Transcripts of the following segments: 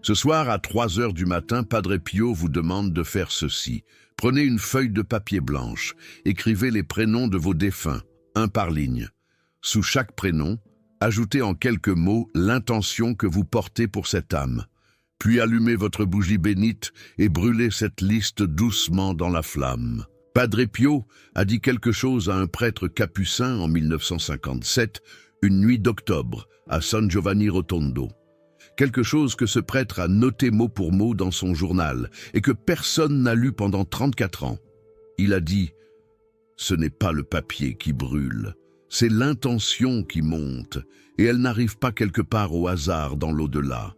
Ce soir, à 3 heures du matin, Padre Pio vous demande de faire ceci. Prenez une feuille de papier blanche, écrivez les prénoms de vos défunts, un par ligne. Sous chaque prénom, ajoutez en quelques mots l'intention que vous portez pour cette âme. Puis allumez votre bougie bénite et brûlez cette liste doucement dans la flamme. Padre Pio a dit quelque chose à un prêtre capucin en 1957, une nuit d'octobre, à San Giovanni Rotondo. Quelque chose que ce prêtre a noté mot pour mot dans son journal et que personne n'a lu pendant 34 ans. Il a dit « Ce n'est pas le papier qui brûle, c'est l'intention qui monte et elle n'arrive pas quelque part au hasard dans l'au-delà.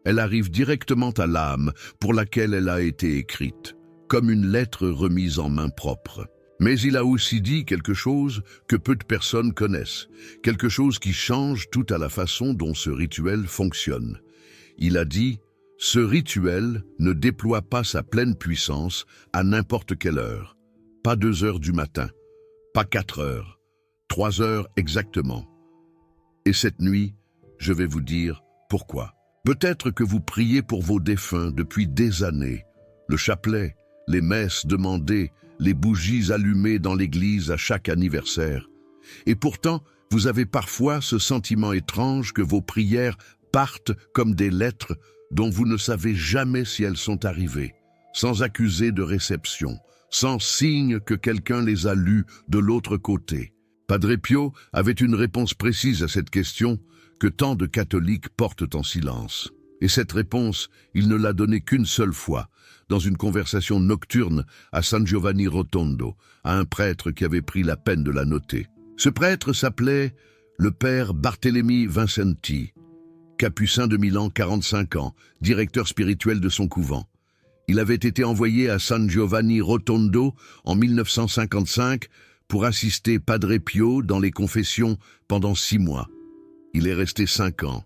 Elle arrive directement à l'âme pour laquelle elle a été écrite, comme une lettre remise en main propre. » Mais il a aussi dit quelque chose que peu de personnes connaissent, quelque chose qui change tout à la façon dont ce rituel fonctionne. Il a dit « Ce rituel ne déploie pas sa pleine puissance à n'importe quelle heure. Pas 2 heures du matin, pas 4 heures, 3 heures exactement. Et cette nuit, je vais vous dire pourquoi. Peut-être que vous priez pour vos défunts depuis des années, le chapelet, les messes demandées, les bougies allumées dans l'église à chaque anniversaire. Et pourtant, vous avez parfois ce sentiment étrange que vos prières partent comme des lettres dont vous ne savez jamais si elles sont arrivées, sans accusé de réception, sans signe que quelqu'un les a lues de l'autre côté. Padre Pio avait une réponse précise à cette question que tant de catholiques portent en silence. Et cette réponse, il ne l'a donnée qu'une seule fois, dans une conversation nocturne à San Giovanni Rotondo, à un prêtre qui avait pris la peine de la noter. Ce prêtre s'appelait le père Barthélemy Vincenti, capucin de Milan, 45 ans, directeur spirituel de son couvent. Il avait été envoyé à San Giovanni Rotondo en 1955 pour assister Padre Pio dans les confessions pendant 6 mois. Il est resté 5 ans.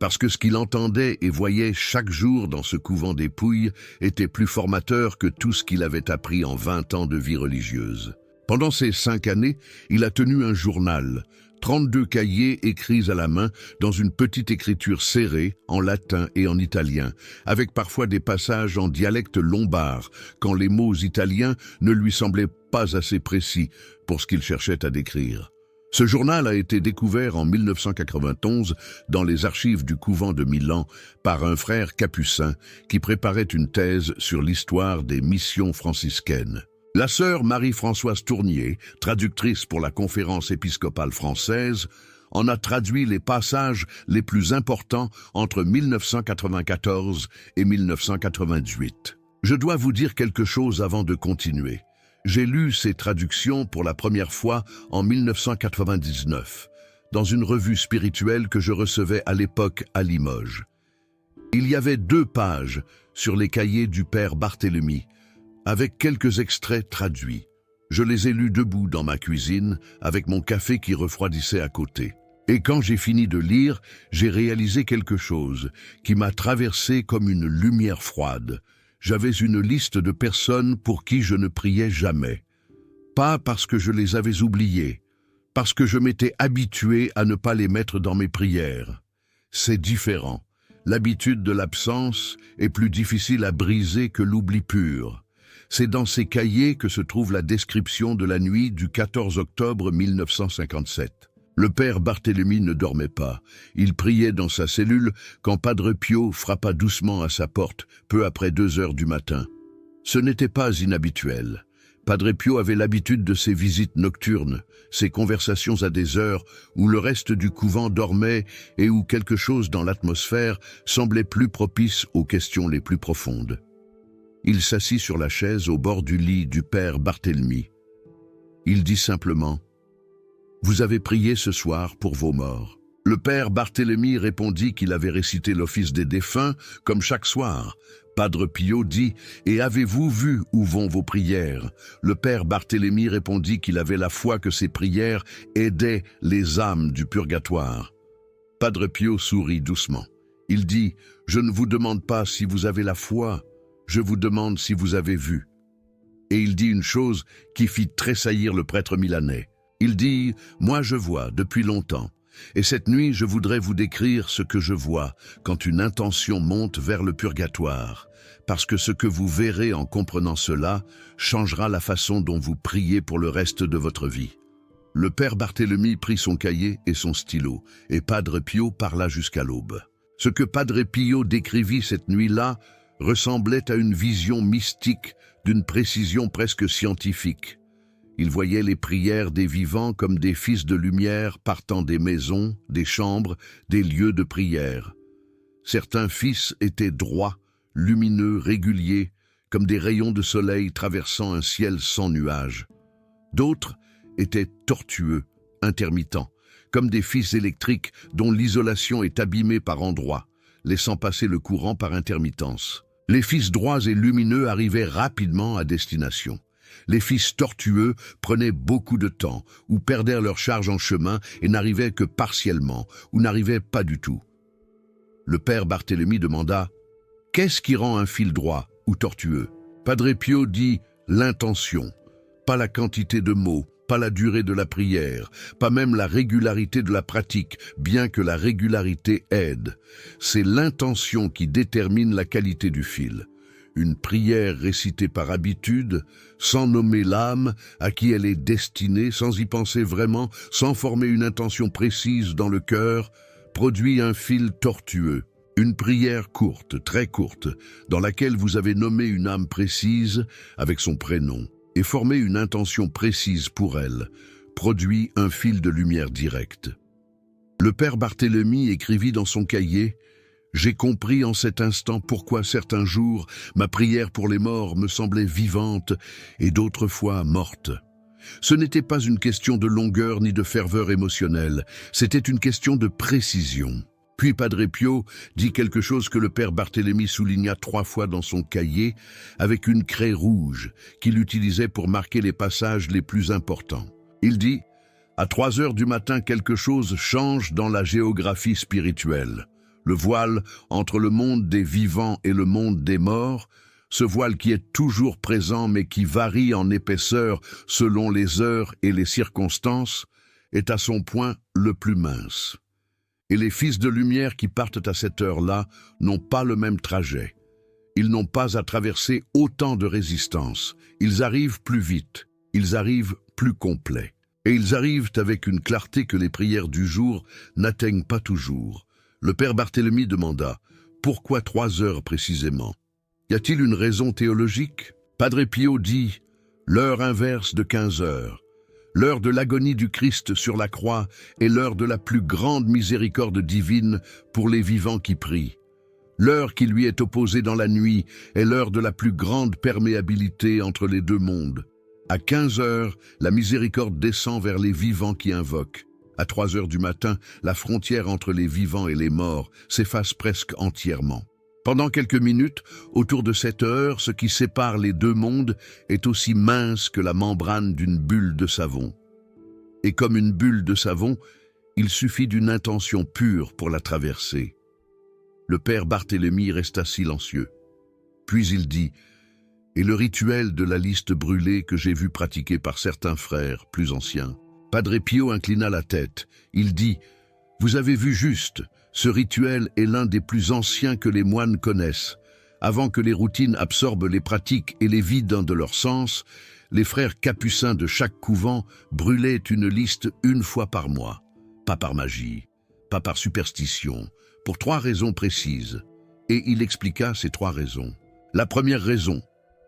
Parce que ce qu'il entendait et voyait chaque jour dans ce couvent des Pouilles était plus formateur que tout ce qu'il avait appris en 20 ans de vie religieuse. Pendant ces 5 années, il a tenu un journal, 32 cahiers écrits à la main dans une petite écriture serrée, en latin et en italien, avec parfois des passages en dialecte lombard, quand les mots italiens ne lui semblaient pas assez précis pour ce qu'il cherchait à décrire. Ce journal a été découvert en 1991 dans les archives du couvent de Milan par un frère capucin qui préparait une thèse sur l'histoire des missions franciscaines. La sœur Marie-Françoise Tournier, traductrice pour la Conférence épiscopale française, en a traduit les passages les plus importants entre 1994 et 1998. Je dois vous dire quelque chose avant de continuer. J'ai lu ces traductions pour la première fois en 1999, dans une revue spirituelle que je recevais à l'époque à Limoges. Il y avait 2 pages sur les cahiers du père Barthélemy, avec quelques extraits traduits. Je les ai lus debout dans ma cuisine, avec mon café qui refroidissait à côté. Et quand j'ai fini de lire, j'ai réalisé quelque chose qui m'a traversé comme une lumière froide. J'avais une liste de personnes pour qui je ne priais jamais. Pas parce que je les avais oubliées, parce que je m'étais habitué à ne pas les mettre dans mes prières. C'est différent. L'habitude de l'absence est plus difficile à briser que l'oubli pur. C'est dans ces cahiers que se trouve la description de la nuit du 14 octobre 1957. Le père Barthélemy ne dormait pas. Il priait dans sa cellule quand Padre Pio frappa doucement à sa porte, peu après 2 heures du matin. Ce n'était pas inhabituel. Padre Pio avait l'habitude de ces visites nocturnes, ces conversations à des heures où le reste du couvent dormait et où quelque chose dans l'atmosphère semblait plus propice aux questions les plus profondes. Il s'assit sur la chaise au bord du lit du père Barthélemy. Il dit simplement « Vous avez prié ce soir pour vos morts. » Le père Barthélemy répondit qu'il avait récité l'office des défunts comme chaque soir. Padre Pio dit « Et avez-vous vu où vont vos prières ?» Le père Barthélemy répondit qu'il avait la foi que ses prières aidaient les âmes du purgatoire. Padre Pio sourit doucement. Il dit « Je ne vous demande pas si vous avez la foi, je vous demande si vous avez vu. » Et il dit une chose qui fit tressaillir le prêtre milanais. Il dit « Moi je vois depuis longtemps. Et cette nuit, je voudrais vous décrire ce que je vois quand une intention monte vers le purgatoire, parce que ce que vous verrez en comprenant cela changera la façon dont vous priez pour le reste de votre vie. Le père Barthélemy prit son cahier et son stylo, et Padre Pio parla jusqu'à l'aube. Ce que Padre Pio décrivit cette nuit-là ressemblait à une vision mystique d'une précision presque scientifique. Il voyait les prières des vivants comme des fils de lumière partant des maisons, des chambres, des lieux de prière. Certains fils étaient droits, lumineux, réguliers, comme des rayons de soleil traversant un ciel sans nuages. D'autres étaient tortueux, intermittents, comme des fils électriques dont l'isolation est abîmée par endroits, laissant passer le courant par intermittence. Les fils droits et lumineux arrivaient rapidement à destination. Les fils tortueux prenaient beaucoup de temps, ou perdaient leur charge en chemin et n'arrivaient que partiellement, ou n'arrivaient pas du tout. Le père Barthélemy demanda « Qu'est-ce qui rend un fil droit ou tortueux ?» Padre Pio dit « L'intention, pas la quantité de mots, pas la durée de la prière, pas même la régularité de la pratique, bien que la régularité aide. C'est l'intention qui détermine la qualité du fil. Une prière récitée par habitude, sans nommer l'âme à qui elle est destinée, sans y penser vraiment, sans former une intention précise dans le cœur, produit un fil tortueux. Une prière courte, très courte, dans laquelle vous avez nommé une âme précise avec son prénom et formé une intention précise pour elle, produit un fil de lumière directe. Le père Barthélemy écrivit dans son cahier « J'ai compris en cet instant pourquoi certains jours ma prière pour les morts me semblait vivante et d'autres fois morte. Ce n'était pas une question de longueur ni de ferveur émotionnelle, c'était une question de précision. » Puis Padre Pio dit quelque chose que le père Barthélemy souligna 3 fois dans son cahier avec une craie rouge qu'il utilisait pour marquer les passages les plus importants. Il dit « À 3 heures du matin, quelque chose change dans la géographie spirituelle. Le voile entre le monde des vivants et le monde des morts, ce voile qui est toujours présent mais qui varie en épaisseur selon les heures et les circonstances, est à son point le plus mince. Et les fils de lumière qui partent à cette heure-là n'ont pas le même trajet. Ils n'ont pas à traverser autant de résistance. Ils arrivent plus vite, ils arrivent plus complets. Et ils arrivent avec une clarté que les prières du jour n'atteignent pas toujours. » Le père Barthélemy demanda « Pourquoi 3 heures précisément? Y a-t-il une raison théologique ?» Padre Pio dit « L'heure inverse de 15 heures. L'heure de l'agonie du Christ sur la croix est l'heure de la plus grande miséricorde divine pour les vivants qui prient. L'heure qui lui est opposée dans la nuit est l'heure de la plus grande perméabilité entre les deux mondes. À 15 heures, la miséricorde descend vers les vivants qui invoquent. À 3 heures du matin, la frontière entre les vivants et les morts s'efface presque entièrement. Pendant quelques minutes, autour de cette heure, ce qui sépare les deux mondes est aussi mince que la membrane d'une bulle de savon. Et comme une bulle de savon, il suffit d'une intention pure pour la traverser. Le père Barthélemy resta silencieux. Puis il dit « Et le rituel de la liste brûlée que j'ai vu pratiquer par certains frères plus anciens ?» Padre Pio inclina la tête. Il dit « Vous avez vu juste, ce rituel est l'un des plus anciens que les moines connaissent. Avant que les routines absorbent les pratiques et les vident de leur sens, les frères capucins de chaque couvent brûlaient une liste 1 fois par mois. Pas par magie, pas par superstition, pour 3 raisons précises. » Et il expliqua ces 3 raisons. La première raison,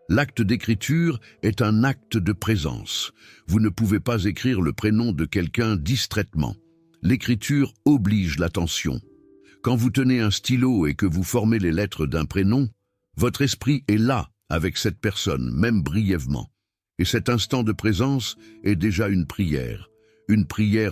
l'acte d'écriture est un acte de présence. Vous ne pouvez pas écrire le prénom de quelqu'un distraitement. L'écriture oblige l'attention. Quand vous tenez un stylo et que vous formez les lettres d'un prénom, votre esprit est là avec cette personne, même brièvement. Et cet instant de présence est déjà une prière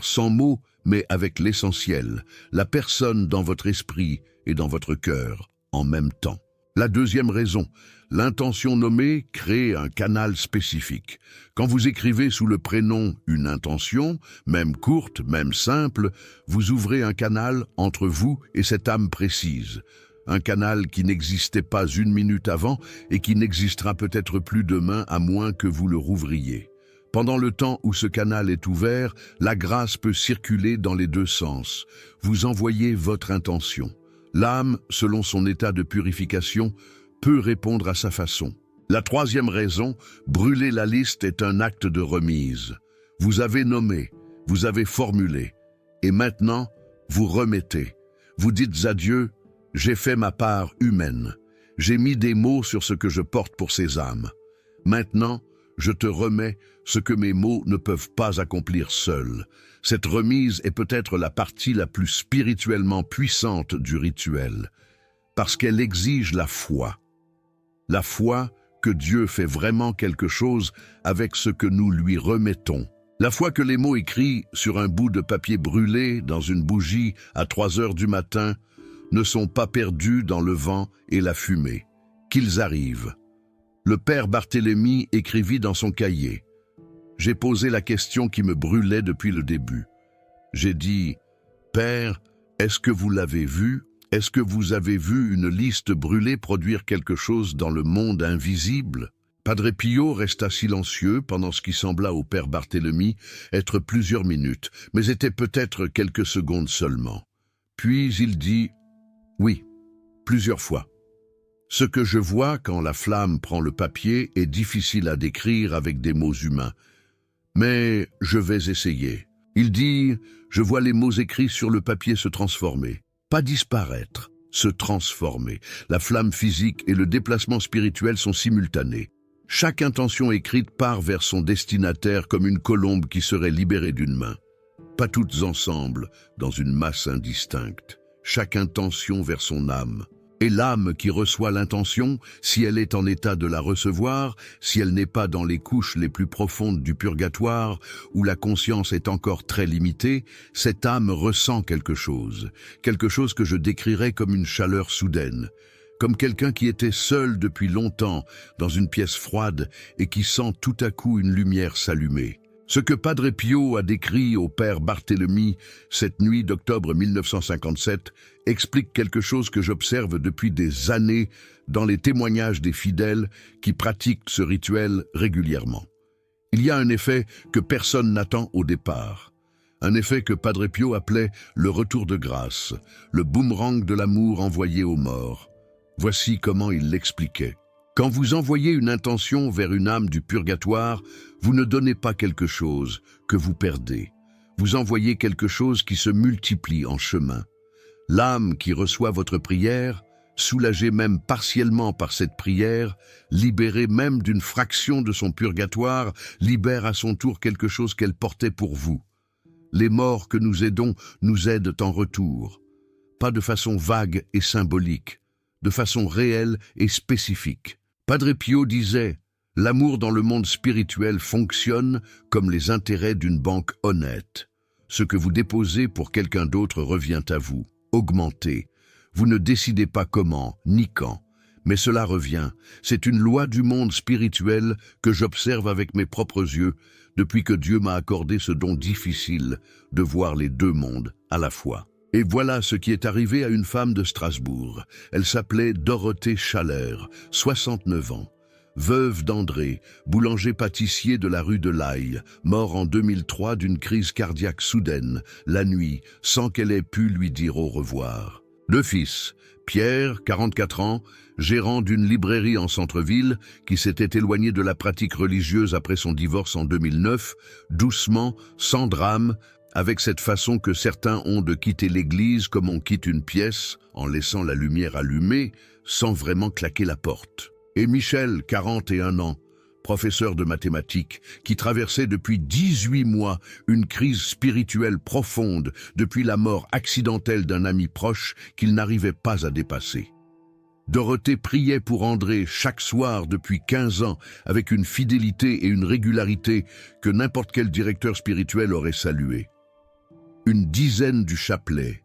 sans mots, mais avec l'essentiel, la personne dans votre esprit et dans votre cœur en même temps. La deuxième raison, l'intention nommée crée un canal spécifique. Quand vous écrivez sous le prénom une intention, même courte, même simple, vous ouvrez un canal entre vous et cette âme précise. Un canal qui n'existait pas 1 minute avant et qui n'existera peut-être plus demain à moins que vous le rouvriez. Pendant le temps où ce canal est ouvert, la grâce peut circuler dans les deux sens. Vous envoyez votre intention. L'âme, selon son état de purification, peut répondre à sa façon. La troisième raison, brûler la liste est un acte de remise. Vous avez nommé, vous avez formulé, et maintenant, vous remettez. Vous dites à Dieu, j'ai fait ma part humaine. J'ai mis des mots sur ce que je porte pour ces âmes. Maintenant, je te remets ce que mes mots ne peuvent pas accomplir seuls. Cette remise est peut-être la partie la plus spirituellement puissante du rituel, parce qu'elle exige la foi. La foi que Dieu fait vraiment quelque chose avec ce que nous lui remettons. La foi que les mots écrits sur un bout de papier brûlé dans une bougie à 3 heures du matin ne sont pas perdus dans le vent et la fumée, qu'ils arrivent. Le père Barthélemy écrivit dans son cahier. J'ai posé la question qui me brûlait depuis le début. J'ai dit, « Père, est-ce que vous l'avez vu? Est-ce que vous avez vu une liste brûlée produire quelque chose dans le monde invisible ?» Padre Pio resta silencieux pendant ce qui sembla au père Barthélemy être plusieurs minutes, mais était peut-être quelques secondes seulement. Puis il dit, « Oui, plusieurs fois. Ce que je vois quand la flamme prend le papier est difficile à décrire avec des mots humains. Mais je vais essayer. » Il dit, « Je vois les mots écrits sur le papier se transformer. Pas disparaître, se transformer. La flamme physique et le déplacement spirituel sont simultanés. Chaque intention écrite part vers son destinataire comme une colombe qui serait libérée d'une main. Pas toutes ensemble, dans une masse indistincte. Chaque intention vers son âme. Et l'âme qui reçoit l'intention, si elle est en état de la recevoir, si elle n'est pas dans les couches les plus profondes du purgatoire, où la conscience est encore très limitée, cette âme ressent quelque chose que je décrirais comme une chaleur soudaine, comme quelqu'un qui était seul depuis longtemps dans une pièce froide et qui sent tout à coup une lumière s'allumer. Ce que Padre Pio a décrit au père Barthélemy cette nuit d'octobre 1957 explique quelque chose que j'observe depuis des années dans les témoignages des fidèles qui pratiquent ce rituel régulièrement. Il y a un effet que personne n'attend au départ. Un effet que Padre Pio appelait le retour de grâce, le boomerang de l'amour envoyé aux morts. Voici comment il l'expliquait. Quand vous envoyez une intention vers une âme du purgatoire, vous ne donnez pas quelque chose que vous perdez. Vous envoyez quelque chose qui se multiplie en chemin. L'âme qui reçoit votre prière, soulagée même partiellement par cette prière, libérée même d'une fraction de son purgatoire, libère à son tour quelque chose qu'elle portait pour vous. Les morts que nous aidons nous aident en retour, pas de façon vague et symbolique, de façon réelle et spécifique. Padre Pio disait, « L'amour dans le monde spirituel fonctionne comme les intérêts d'une banque honnête. Ce que vous déposez pour quelqu'un d'autre revient à vous, augmenté. Vous ne décidez pas comment, ni quand, mais cela revient. C'est une loi du monde spirituel que j'observe avec mes propres yeux depuis que Dieu m'a accordé ce don difficile de voir les deux mondes à la fois. » Et voilà ce qui est arrivé à une femme de Strasbourg. Elle s'appelait Dorothée Schaller, 69 ans. Veuve d'André, boulanger-pâtissier de la rue de l'Aille, mort en 2003 d'une crise cardiaque soudaine, la nuit, sans qu'elle ait pu lui dire au revoir. Deux fils, Pierre, 44 ans, gérant d'une librairie en centre-ville, qui s'était éloigné de la pratique religieuse après son divorce en 2009, doucement, sans drame, avec cette façon que certains ont de quitter l'église comme on quitte une pièce, en laissant la lumière allumée, sans vraiment claquer la porte. Et Michel, 41 ans, professeur de mathématiques, qui traversait depuis 18 mois une crise spirituelle profonde depuis la mort accidentelle d'un ami proche qu'il n'arrivait pas à dépasser. Dorothée priait pour André chaque soir depuis 15 ans avec une fidélité et une régularité que n'importe quel directeur spirituel aurait salué. Une dizaine du chapelet,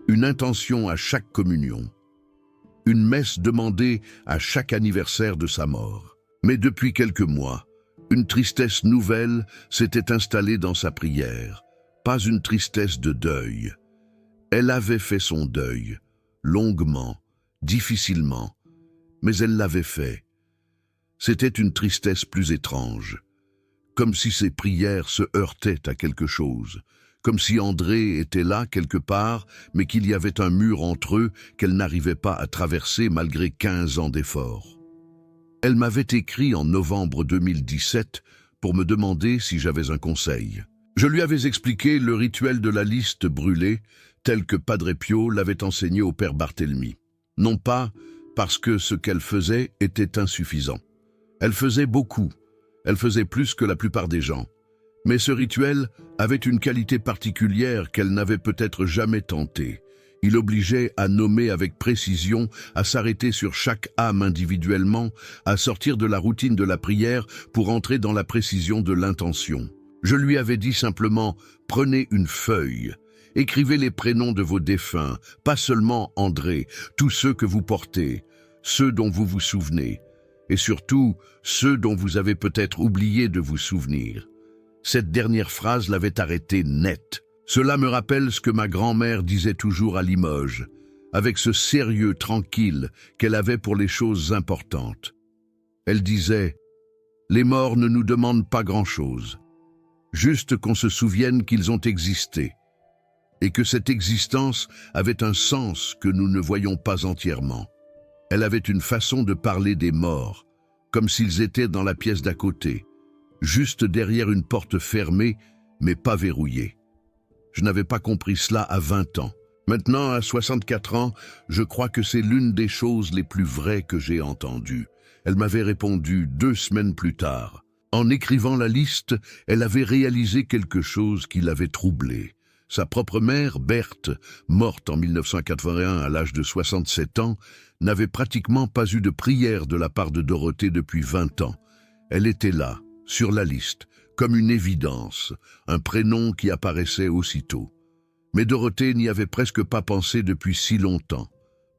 une intention à chaque communion, une messe demandée à chaque anniversaire de sa mort. Mais depuis quelques mois, une tristesse nouvelle s'était installée dans sa prière, pas une tristesse de deuil. Elle avait fait son deuil, longuement, difficilement, mais elle l'avait fait. C'était une tristesse plus étrange, comme si ses prières se heurtaient à quelque chose, comme si André était là quelque part, mais qu'il y avait un mur entre eux qu'elle n'arrivait pas à traverser malgré 15 ans d'efforts. Elle m'avait écrit en novembre 2017 pour me demander si j'avais un conseil. Je lui avais expliqué le rituel de la liste brûlée, tel que Padre Pio l'avait enseigné au père Barthélemy. Non pas parce que ce qu'elle faisait était insuffisant. Elle faisait beaucoup, elle faisait plus que la plupart des gens. Mais ce rituel avait une qualité particulière qu'elle n'avait peut-être jamais tentée. Il obligeait à nommer avec précision, à s'arrêter sur chaque âme individuellement, à sortir de la routine de la prière pour entrer dans la précision de l'intention. Je lui avais dit simplement, prenez une feuille, écrivez les prénoms de vos défunts, pas seulement André, tous ceux que vous portez, ceux dont vous vous souvenez, et surtout ceux dont vous avez peut-être oublié de vous souvenir. Cette dernière phrase l'avait arrêté net. Cela me rappelle ce que ma grand-mère disait toujours à Limoges, avec ce sérieux tranquille qu'elle avait pour les choses importantes. Elle disait « Les morts ne nous demandent pas grand-chose, juste qu'on se souvienne qu'ils ont existé, et que cette existence avait un sens que nous ne voyons pas entièrement. » Elle avait une façon de parler des morts, comme s'ils étaient dans la pièce d'à côté, juste derrière une porte fermée, mais pas verrouillée. Je n'avais pas compris cela à 20 ans. Maintenant, à 64 ans, je crois que c'est l'une des choses les plus vraies que j'ai entendues. Elle m'avait répondu 2 semaines plus tard. En écrivant la liste, elle avait réalisé quelque chose qui l'avait troublée. Sa propre mère, Berthe, morte en 1981 à l'âge de 67 ans, n'avait pratiquement pas eu de prière de la part de Dorothée depuis 20 ans. Elle était là, sur la liste, comme une évidence, un prénom qui apparaissait aussitôt. Mais Dorothée n'y avait presque pas pensé depuis si longtemps.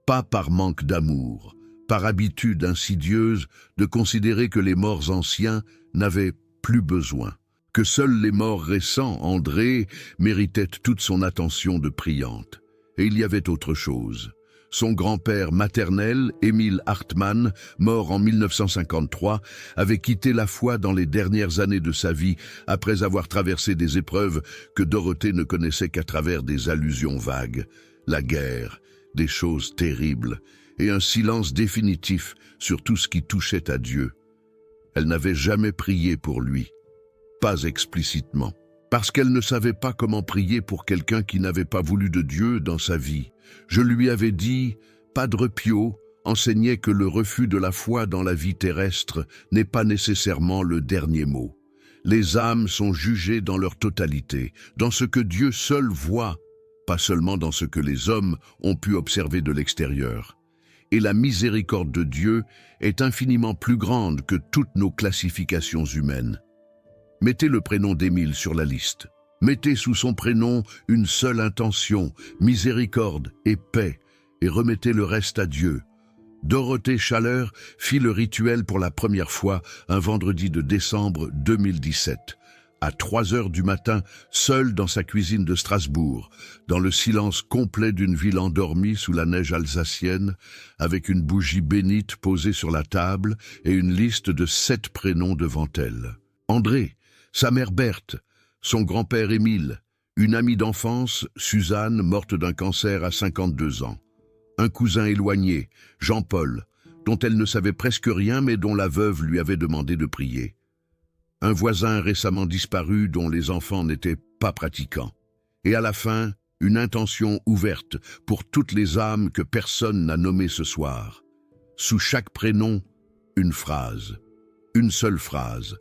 Pas par manque d'amour, par habitude insidieuse de considérer que les morts anciens n'avaient plus besoin, que seuls les morts récents, André, méritaient toute son attention de priante. Et il y avait autre chose. Son grand-père maternel, Émile Hartmann, mort en 1953, avait quitté la foi dans les dernières années de sa vie après avoir traversé des épreuves que Dorothée ne connaissait qu'à travers des allusions vagues. La guerre, des choses terribles et un silence définitif sur tout ce qui touchait à Dieu. Elle n'avait jamais prié pour lui, pas explicitement, parce qu'elle ne savait pas comment prier pour quelqu'un qui n'avait pas voulu de Dieu dans sa vie. Je lui avais dit, Padre Pio enseignait que le refus de la foi dans la vie terrestre n'est pas nécessairement le dernier mot. Les âmes sont jugées dans leur totalité, dans ce que Dieu seul voit, pas seulement dans ce que les hommes ont pu observer de l'extérieur. Et la miséricorde de Dieu est infiniment plus grande que toutes nos classifications humaines. Mettez le prénom d'Émile sur la liste. Mettez sous son prénom une seule intention, miséricorde et paix, et remettez le reste à Dieu. Dorothée Chaleur fit le rituel pour la première fois un vendredi de décembre 2017, à 3 heures du matin, seule dans sa cuisine de Strasbourg, dans le silence complet d'une ville endormie sous la neige alsacienne, avec une bougie bénite posée sur la table et une liste de 7 prénoms devant elle. André, sa mère Berthe, son grand-père Émile, une amie d'enfance, Suzanne, morte d'un cancer à 52 ans, un cousin éloigné, Jean-Paul, dont elle ne savait presque rien mais dont la veuve lui avait demandé de prier, un voisin récemment disparu dont les enfants n'étaient pas pratiquants, et à la fin, une intention ouverte pour toutes les âmes que personne n'a nommées ce soir. Sous chaque prénom, une phrase, une seule phrase,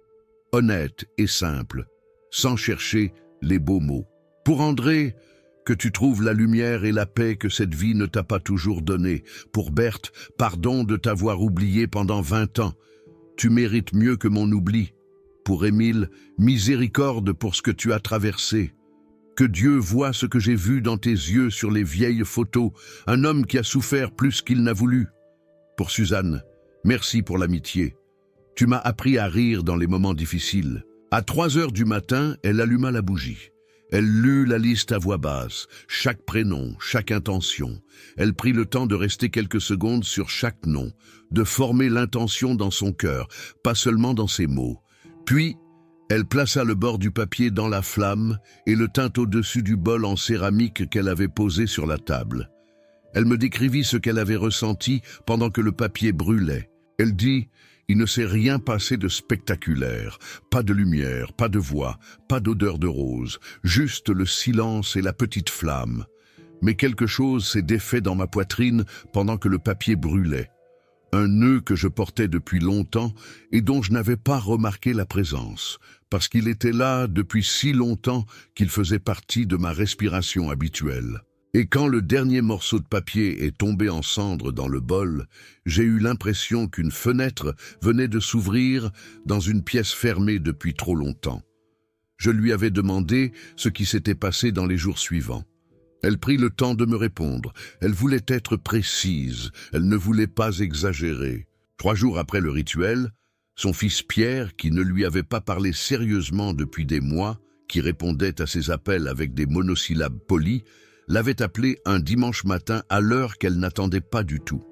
honnête et simple, sans chercher les beaux mots. Pour André, que tu trouves la lumière et la paix que cette vie ne t'a pas toujours donnée. Pour Berthe, pardon de t'avoir oublié pendant 20 ans. Tu mérites mieux que mon oubli. Pour Émile, miséricorde pour ce que tu as traversé. Que Dieu voie ce que j'ai vu dans tes yeux sur les vieilles photos, un homme qui a souffert plus qu'il n'a voulu. Pour Suzanne, merci pour l'amitié. Tu m'as appris à rire dans les moments difficiles. À 3 heures du matin, elle alluma la bougie. Elle lut la liste à voix basse, chaque prénom, chaque intention. Elle prit le temps de rester quelques secondes sur chaque nom, de former l'intention dans son cœur, pas seulement dans ses mots. Puis, Elle plaça le bord du papier dans la flamme et le tint au-dessus du bol en céramique qu'elle avait posé sur la table. Elle me décrivit ce qu'elle avait ressenti pendant que le papier brûlait. Elle dit « Il ne s'est rien passé de spectaculaire, pas de lumière, pas de voix, pas d'odeur de rose, juste le silence et la petite flamme. Mais quelque chose s'est défait dans ma poitrine pendant que le papier brûlait. Un nœud que je portais depuis longtemps et dont je n'avais pas remarqué la présence, parce qu'il était là depuis si longtemps qu'il faisait partie de ma respiration habituelle. Et quand le dernier morceau de papier est tombé en cendres dans le bol, j'ai eu l'impression qu'une fenêtre venait de s'ouvrir dans une pièce fermée depuis trop longtemps. Je lui avais demandé ce qui s'était passé dans les jours suivants. Elle prit le temps de me répondre. Elle voulait être précise, elle ne voulait pas exagérer. 3 jours après le rituel, son fils Pierre, qui ne lui avait pas parlé sérieusement depuis des mois, qui répondait à ses appels avec des monosyllabes polis, l'avait appelé un dimanche matin à l'heure qu'elle n'attendait pas du tout.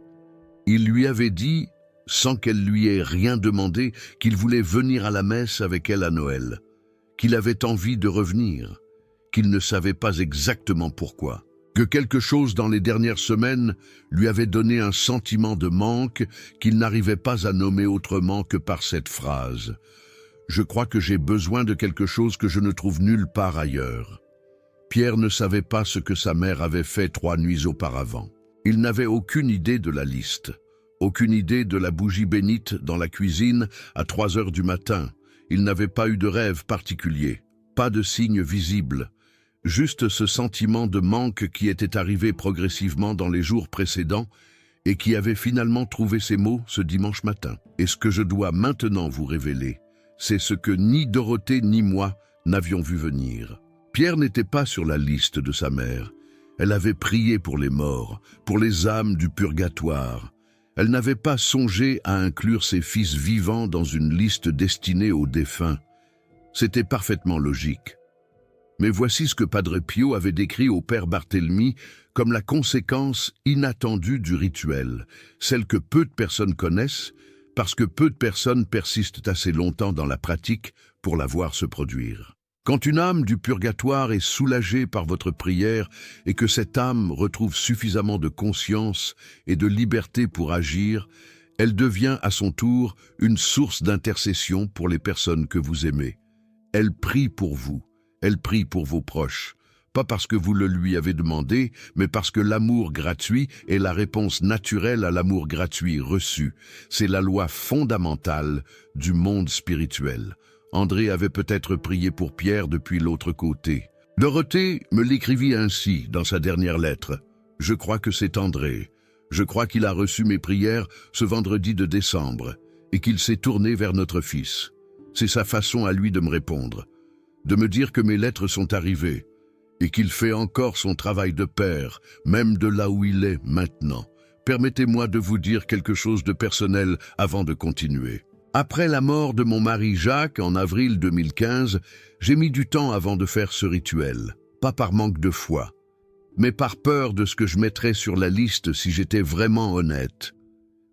Il lui avait dit, sans qu'elle lui ait rien demandé, qu'il voulait venir à la messe avec elle à Noël, qu'il avait envie de revenir, qu'il ne savait pas exactement pourquoi, que quelque chose dans les dernières semaines lui avait donné un sentiment de manque qu'il n'arrivait pas à nommer autrement que par cette phrase « Je crois que j'ai besoin de quelque chose que je ne trouve nulle part ailleurs ». Pierre ne savait pas ce que sa mère avait fait 3 nuits auparavant. Il n'avait aucune idée de la liste, aucune idée de la bougie bénite dans la cuisine à 3 heures du matin. Il n'avait pas eu de rêve particulier, pas de signe visible. Juste ce sentiment de manque qui était arrivé progressivement dans les jours précédents et qui avait finalement trouvé ses mots ce dimanche matin. Et ce que je dois maintenant vous révéler, c'est ce que ni Dorothée ni moi n'avions vu venir. Pierre n'était pas sur la liste de sa mère. Elle avait prié pour les morts, pour les âmes du purgatoire. Elle n'avait pas songé à inclure ses fils vivants dans une liste destinée aux défunts. C'était parfaitement logique. Mais voici ce que Padre Pio avait décrit au père Barthélemy comme la conséquence inattendue du rituel, celle que peu de personnes connaissent, parce que peu de personnes persistent assez longtemps dans la pratique pour la voir se produire. Quand une âme du purgatoire est soulagée par votre prière et que cette âme retrouve suffisamment de conscience et de liberté pour agir, elle devient à son tour une source d'intercession pour les personnes que vous aimez. Elle prie pour vous. Elle prie pour vos proches, pas parce que vous le lui avez demandé, mais parce que l'amour gratuit est la réponse naturelle à l'amour gratuit reçu. C'est la loi fondamentale du monde spirituel. André avait peut-être prié pour Pierre depuis l'autre côté. Dorothée me l'écrivit ainsi dans sa dernière lettre. « Je crois que c'est André. Je crois qu'il a reçu mes prières ce vendredi de décembre et qu'il s'est tourné vers notre fils. C'est sa façon à lui de me répondre. De me dire que mes lettres sont arrivées et qu'il fait encore son travail de père, même de là où il est maintenant. Permettez-moi de vous dire quelque chose de personnel avant de continuer. Après la mort de mon mari Jacques en avril 2015, j'ai mis du temps avant de faire ce rituel, pas par manque de foi, mais par peur de ce que je mettrais sur la liste si j'étais vraiment honnête.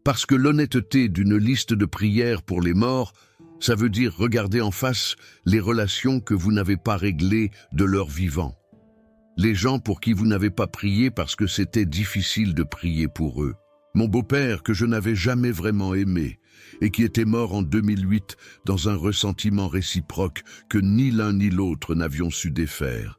Parce que l'honnêteté d'une liste de prières pour les morts, ça veut dire regarder en face les relations que vous n'avez pas réglées de leur vivant. Les gens pour qui vous n'avez pas prié parce que c'était difficile de prier pour eux. Mon beau-père que je n'avais jamais vraiment aimé et qui était mort en 2008 dans un ressentiment réciproque que ni l'un ni l'autre n'avions su défaire.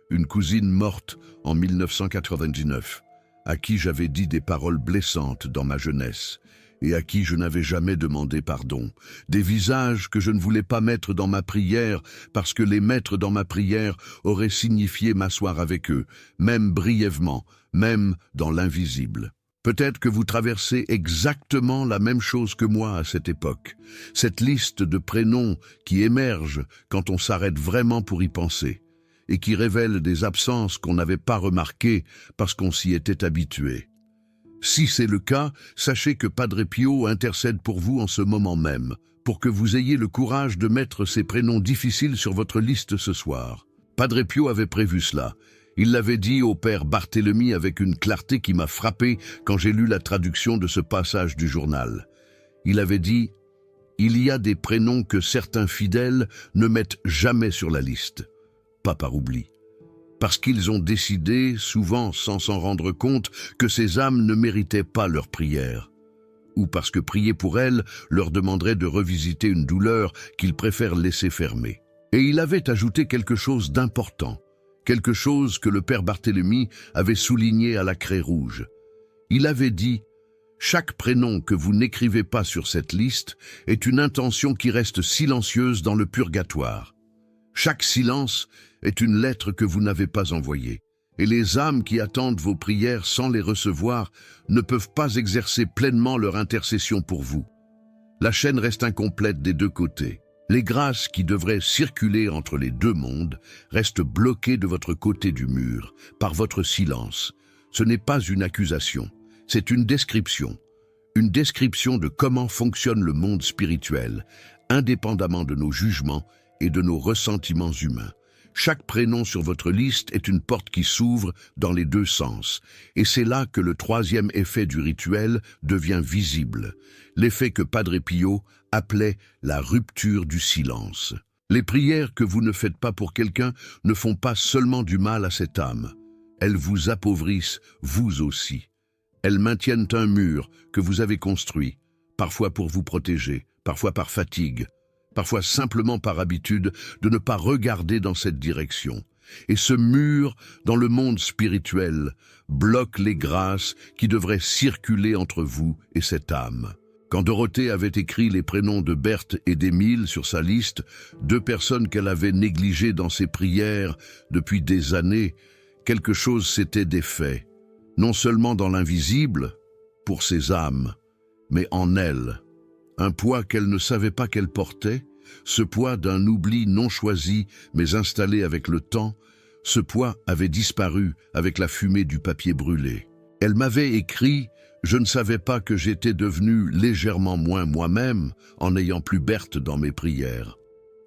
Une cousine morte en 1999, à qui j'avais dit des paroles blessantes dans ma jeunesse, et à qui je n'avais jamais demandé pardon. Des visages que je ne voulais pas mettre dans ma prière parce que les mettre dans ma prière aurait signifié m'asseoir avec eux, même brièvement, même dans l'invisible. Peut-être que vous traversez exactement la même chose que moi à cette époque. Cette liste de prénoms qui émerge quand on s'arrête vraiment pour y penser et qui révèle des absences qu'on n'avait pas remarquées parce qu'on s'y était habitué. Si c'est le cas, sachez que Padre Pio intercède pour vous en ce moment même, pour que vous ayez le courage de mettre ces prénoms difficiles sur votre liste ce soir. Padre Pio avait prévu cela. Il l'avait dit au père Barthélemy avec une clarté qui m'a frappé quand j'ai lu la traduction de ce passage du journal. Il avait dit Il y a des prénoms que certains fidèles ne mettent jamais sur la liste, pas par oubli, parce qu'ils ont décidé, souvent sans s'en rendre compte, que ces âmes ne méritaient pas leur prière, ou parce que prier pour elles leur demanderait de revisiter une douleur qu'ils préfèrent laisser fermer. Et il avait ajouté quelque chose d'important, quelque chose que le père Barthélemy avait souligné à la craie rouge. Il avait dit: chaque prénom que vous n'écrivez pas sur cette liste est une intention qui reste silencieuse dans le purgatoire. Chaque silence est une lettre que vous n'avez pas envoyée. Et les âmes qui attendent vos prières sans les recevoir ne peuvent pas exercer pleinement leur intercession pour vous. La chaîne reste incomplète des deux côtés. Les grâces qui devraient circuler entre les deux mondes restent bloquées de votre côté du mur, par votre silence. Ce n'est pas une accusation, c'est une description de comment fonctionne le monde spirituel, indépendamment de nos jugements et de nos ressentiments humains. Chaque prénom sur votre liste est une porte qui s'ouvre dans les deux sens, et c'est là que le troisième effet du rituel devient visible, l'effet que Padre Pio appelait la rupture du silence. Les prières que vous ne faites pas pour quelqu'un ne font pas seulement du mal à cette âme, elles vous appauvrissent, vous aussi. Elles maintiennent un mur que vous avez construit, parfois pour vous protéger, parfois par fatigue, parfois simplement par habitude de ne pas regarder dans cette direction. Et ce mur, dans le monde spirituel, bloque les grâces qui devraient circuler entre vous et cette âme. Quand Dorothée avait écrit les prénoms de Berthe et d'Émile sur sa liste, deux personnes qu'elle avait négligées dans ses prières depuis des années, quelque chose s'était défait, non seulement dans l'invisible, pour ces âmes, mais en elles. Un poids qu'elle ne savait pas qu'elle portait, ce poids d'un oubli non choisi mais installé avec le temps, ce poids avait disparu avec la fumée du papier brûlé. Elle m'avait écrit: je ne savais pas que j'étais devenu légèrement moins moi-même en n'ayant plus Berthe dans mes prières.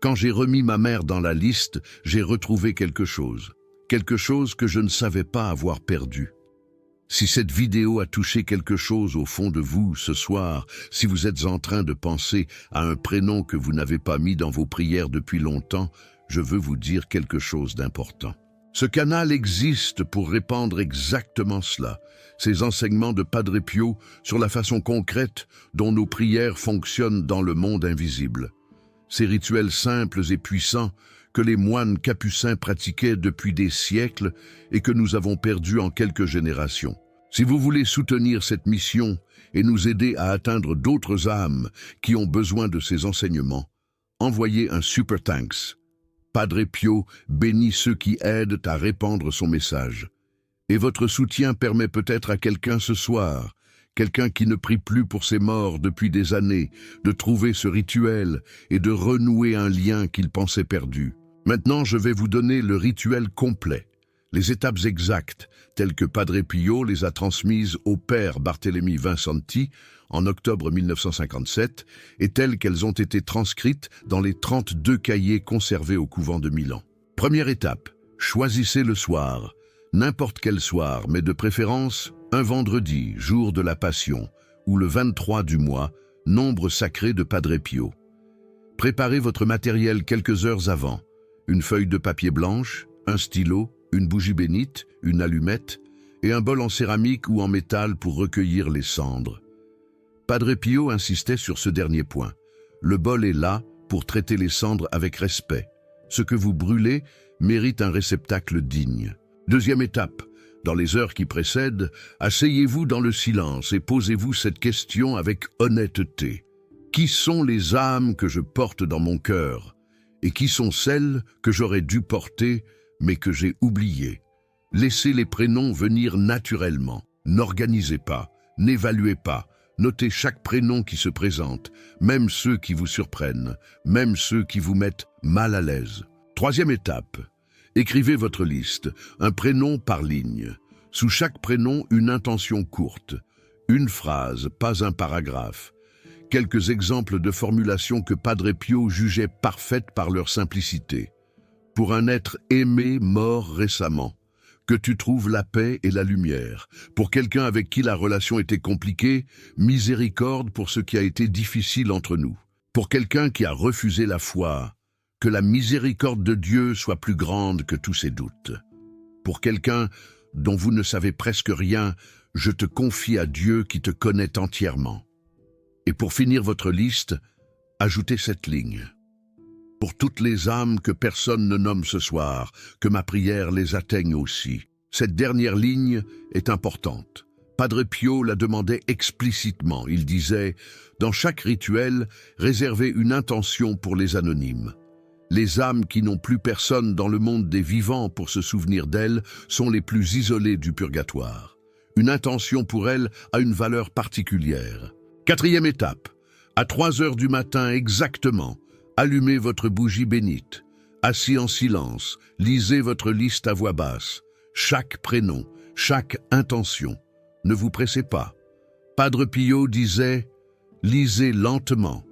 Quand j'ai remis ma mère dans la liste, j'ai retrouvé quelque chose que je ne savais pas avoir perdu. Si cette vidéo a touché quelque chose au fond de vous ce soir, si vous êtes en train de penser à un prénom que vous n'avez pas mis dans vos prières depuis longtemps, je veux vous dire quelque chose d'important. Ce canal existe pour répandre exactement cela, ces enseignements de Padre Pio sur la façon concrète dont nos prières fonctionnent dans le monde invisible. Ces rituels simples et puissants que les moines capucins pratiquaient depuis des siècles et que nous avons perdus en quelques générations. Si vous voulez soutenir cette mission et nous aider à atteindre d'autres âmes qui ont besoin de ces enseignements, envoyez un super thanks. Padre Pio bénit ceux qui aident à répandre son message. Et votre soutien permet peut-être à quelqu'un ce soir, quelqu'un qui ne prie plus pour ses morts depuis des années, de trouver ce rituel et de renouer un lien qu'il pensait perdu. Maintenant, je vais vous donner le rituel complet, les étapes exactes, telles que Padre Pio les a transmises au père Barthélemy Vincenti en octobre 1957 et telles qu'elles ont été transcrites dans les 32 cahiers conservés au couvent de Milan. Première étape, choisissez le soir, n'importe quel soir, mais de préférence un vendredi, jour de la Passion, ou le 23 du mois, nombre sacré de Padre Pio. Préparez votre matériel quelques heures avant, une feuille de papier blanche, un stylo, une bougie bénite, une allumette et un bol en céramique ou en métal pour recueillir les cendres. Padre Pio insistait sur ce dernier point. Le bol est là pour traiter les cendres avec respect. Ce que vous brûlez mérite un réceptacle digne. Deuxième étape, dans les heures qui précèdent, asseyez-vous dans le silence et posez-vous cette question avec honnêteté. Qui sont les âmes que je porte dans mon cœur? Et qui sont celles que j'aurais dû porter mais que j'ai oubliées? Laissez les prénoms venir naturellement. N'organisez pas, n'évaluez pas. Notez chaque prénom qui se présente, même ceux qui vous surprennent, même ceux qui vous mettent mal à l'aise. Troisième étape, écrivez votre liste, un prénom par ligne. Sous chaque prénom, une intention courte, une phrase, pas un paragraphe. Quelques exemples de formulations que Padre Pio jugeait parfaites par leur simplicité. Pour un être aimé mort récemment, que tu trouves la paix et la lumière. Pour quelqu'un avec qui la relation était compliquée, miséricorde pour ce qui a été difficile entre nous. Pour quelqu'un qui a refusé la foi, que la miséricorde de Dieu soit plus grande que tous ses doutes. Pour quelqu'un dont vous ne savez presque rien, je te confie à Dieu qui te connaît entièrement. Et pour finir votre liste, ajoutez cette ligne. Pour toutes les âmes que personne ne nomme ce soir, que ma prière les atteigne aussi. Cette dernière ligne est importante. Padre Pio la demandait explicitement. Il disait, dans chaque rituel, réservez une intention pour les anonymes. Les âmes qui n'ont plus personne dans le monde des vivants pour se souvenir d'elles sont les plus isolées du purgatoire. Une intention pour elles a une valeur particulière. Quatrième étape, à 3 heures du matin exactement, allumez votre bougie bénite. Assis en silence, lisez votre liste à voix basse. Chaque prénom, chaque intention. Ne vous pressez pas. Padre Pio disait, lisez lentement,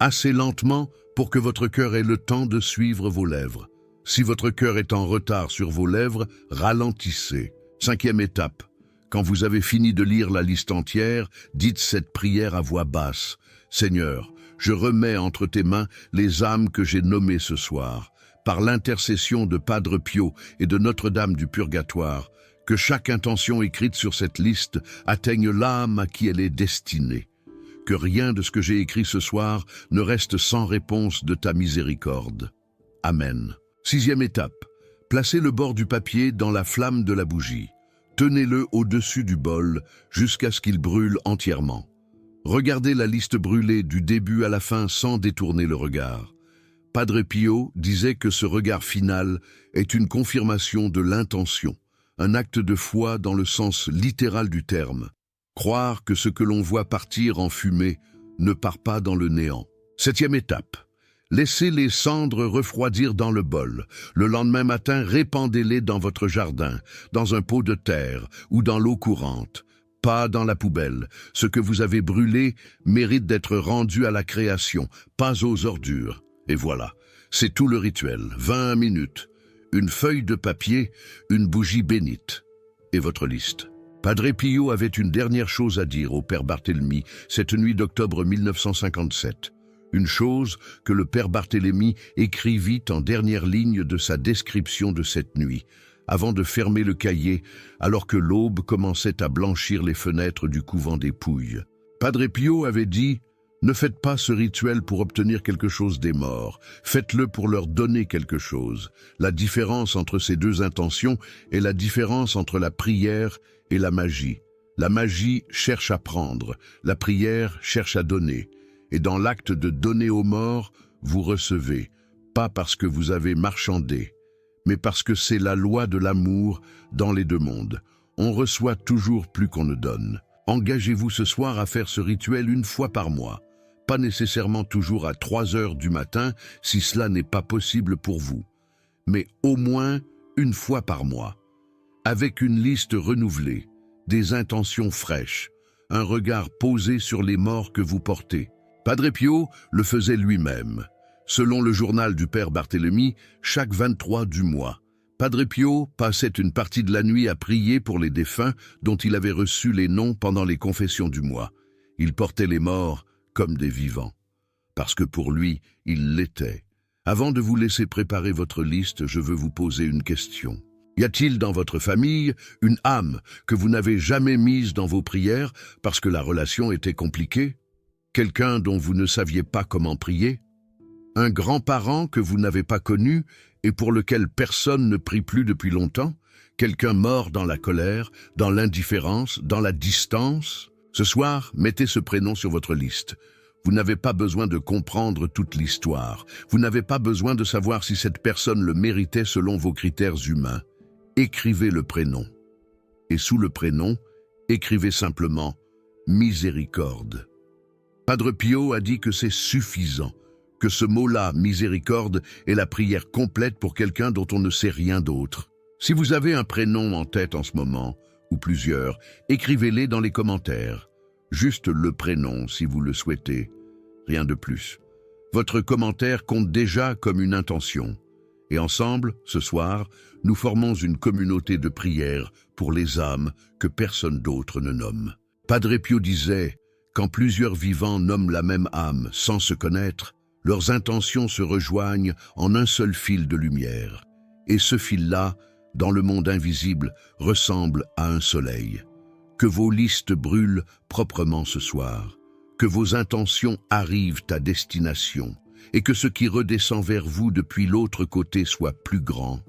assez lentement pour que votre cœur ait le temps de suivre vos lèvres. Si votre cœur est en retard sur vos lèvres, ralentissez. 5e étape. Quand vous avez fini de lire la liste entière, dites cette prière à voix basse. Seigneur, je remets entre tes mains les âmes que j'ai nommées ce soir. Par l'intercession de Padre Pio et de Notre-Dame du Purgatoire, que chaque intention écrite sur cette liste atteigne l'âme à qui elle est destinée. Que rien de ce que j'ai écrit ce soir ne reste sans réponse de ta miséricorde. Amen. 6e étape. Placez le bord du papier dans la flamme de la bougie. Tenez-le au-dessus du bol jusqu'à ce qu'il brûle entièrement. Regardez la liste brûlée du début à la fin sans détourner le regard. Padre Pio disait que ce regard final est une confirmation de l'intention, un acte de foi dans le sens littéral du terme. Croire que ce que l'on voit partir en fumée ne part pas dans le néant. 7e étape. Laissez les cendres refroidir dans le bol. Le lendemain matin, répandez-les dans votre jardin, dans un pot de terre ou dans l'eau courante. Pas dans la poubelle. Ce que vous avez brûlé mérite d'être rendu à la création, pas aux ordures. Et voilà, c'est tout le rituel. 20 minutes. Une feuille de papier, une bougie bénite. Et votre liste. Padre Pio avait une dernière chose à dire au père Barthélemy cette nuit d'octobre 1957. Une chose que le père Barthélemy écrivit en dernière ligne de sa description de cette nuit, avant de fermer le cahier, alors que l'aube commençait à blanchir les fenêtres du couvent des Pouilles. Padre Pio avait dit « Ne faites pas ce rituel pour obtenir quelque chose des morts, faites-le pour leur donner quelque chose. La différence entre ces deux intentions est la différence entre la prière et la magie. La magie cherche à prendre, la prière cherche à donner. Et dans l'acte de donner aux morts, vous recevez, pas parce que vous avez marchandé, mais parce que c'est la loi de l'amour dans les deux mondes. On reçoit toujours plus qu'on ne donne. Engagez-vous ce soir à faire ce rituel une fois par mois, pas nécessairement toujours à 3 heures du matin si cela n'est pas possible pour vous, mais au moins une fois par mois, avec une liste renouvelée, des intentions fraîches, un regard posé sur les morts que vous portez. Padre Pio le faisait lui-même. Selon le journal du père Barthélemy, chaque 23 du mois, Padre Pio passait une partie de la nuit à prier pour les défunts dont il avait reçu les noms pendant les confessions du mois. Il portait les morts comme des vivants, parce que pour lui, il l'était. Avant de vous laisser préparer votre liste, je veux vous poser une question. Y a-t-il dans votre famille une âme que vous n'avez jamais mise dans vos prières parce que la relation était compliquée? Quelqu'un dont vous ne saviez pas comment prier? Un grand-parent que vous n'avez pas connu et pour lequel personne ne prie plus depuis longtemps? Quelqu'un mort dans la colère, dans l'indifférence, dans la distance? Ce soir, mettez ce prénom sur votre liste. Vous n'avez pas besoin de comprendre toute l'histoire. Vous n'avez pas besoin de savoir si cette personne le méritait selon vos critères humains. Écrivez le prénom. Et sous le prénom, écrivez simplement « miséricorde ». Padre Pio a dit que c'est suffisant, que ce mot-là, miséricorde, est la prière complète pour quelqu'un dont on ne sait rien d'autre. Si vous avez un prénom en tête en ce moment, ou plusieurs, écrivez-les dans les commentaires. Juste le prénom si vous le souhaitez, rien de plus. Votre commentaire compte déjà comme une intention. Et ensemble, ce soir, nous formons une communauté de prière pour les âmes que personne d'autre ne nomme. Padre Pio disait Quand plusieurs vivants nomment la même âme sans se connaître, leurs intentions se rejoignent en un seul fil de lumière. Et ce fil-là, dans le monde invisible, ressemble à un soleil. Que vos listes brûlent proprement ce soir, que vos intentions arrivent à destination, et que ce qui redescend vers vous depuis l'autre côté soit plus grand,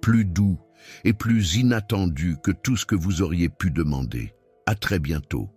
plus doux et plus inattendu que tout ce que vous auriez pu demander. À très bientôt.